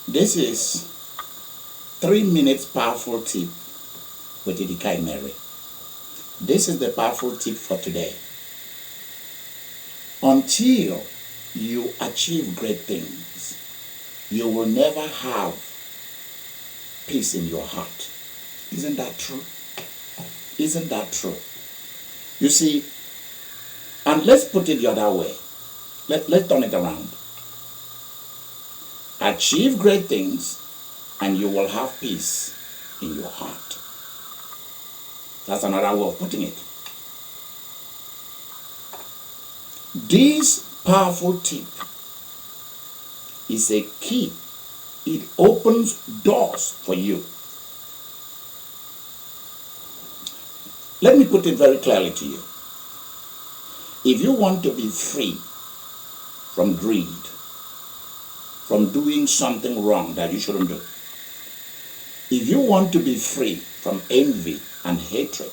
This is 3 minutes powerful tip with Idika Imeri. This is the powerful tip for today. Until you achieve great things, you will never have peace in your heart. Isn't that true? Isn't that true? You see, and let's put it the other way. Let's turn it around. Achieve great things and you will have peace in your heart. That's another way of putting it. This powerful tip is a key. It opens doors for you. Let me put it very clearly to you. If you want to be free from greed, from doing something wrong that you shouldn't do, if you want to be free from envy and hatred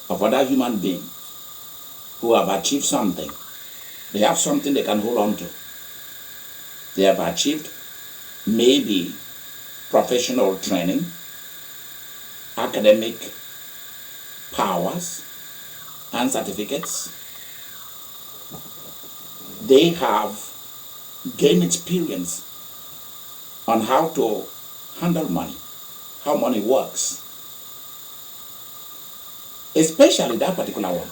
of other human beings who have achieved something, they have something they can hold on to. They have achieved maybe professional training, academic powers and certificates. They have gained experience on how to handle money, how money works, especially that particular one.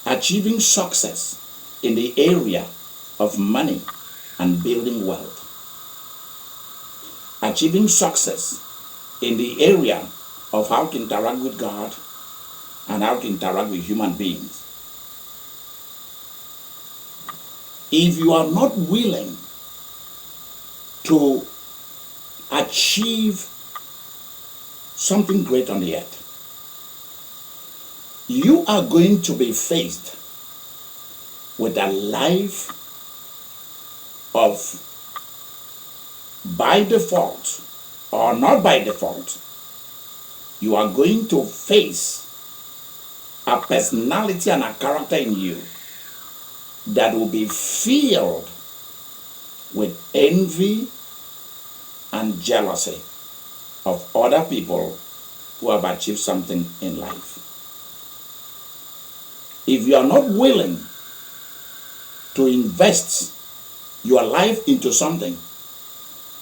Achieving success in the area of money and building wealth. Achieving success in the area of how to interact with God and how to interact with human beings. If you are not willing to achieve something great on the earth, you are going to be faced with a life of, by default or not by default, you are going to face a personality and a character in you that will be filled with envy and jealousy of other people who have achieved something in life. If you are not willing to invest your life into something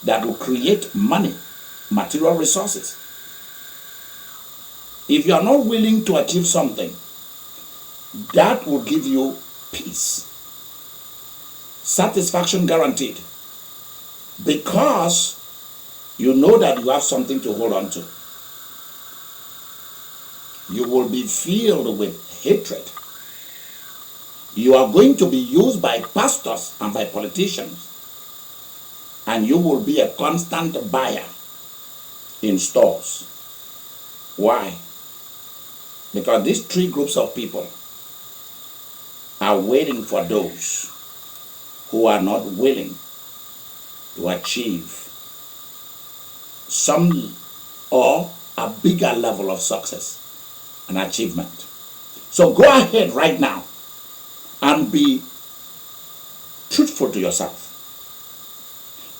that will create money, material resources, if you are not willing to achieve something that will give you peace, satisfaction guaranteed, because you know that you have something to hold on to, you will be filled with hatred. You are going to be used by pastors and by politicians, and you will be a constant buyer in stores. Why? Because these three groups of people are waiting for those who are not willing to achieve some or a bigger level of success and achievement. So go ahead right now and be truthful to yourself.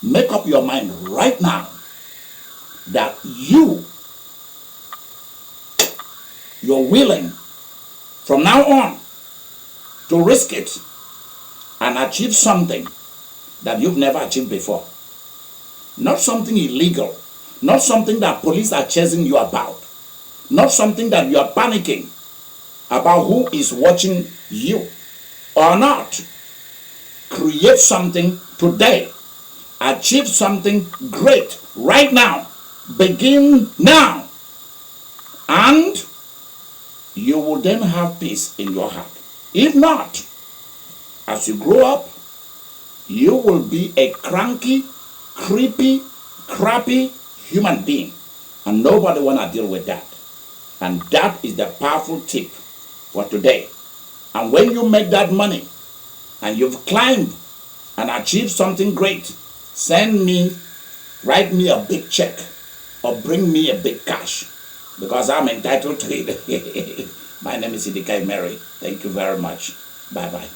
Make up your mind right now that you're willing from now on to risk it and achieve something that you've never achieved before. Not something illegal, not something that police are chasing you about, not something that you are panicking about who is watching you or not. Create something today. Achieve something great right now. Begin now. And you will then have peace in your heart. If not, as you grow up, you will be a cranky, creepy, crappy human being. And nobody want to deal with that. And that is the powerful tip for today. And when you make that money and you've climbed and achieved something great, write me a big check or bring me a big cash, because I'm entitled to it. My name is Idika Imeri. Thank you very much. Bye-bye.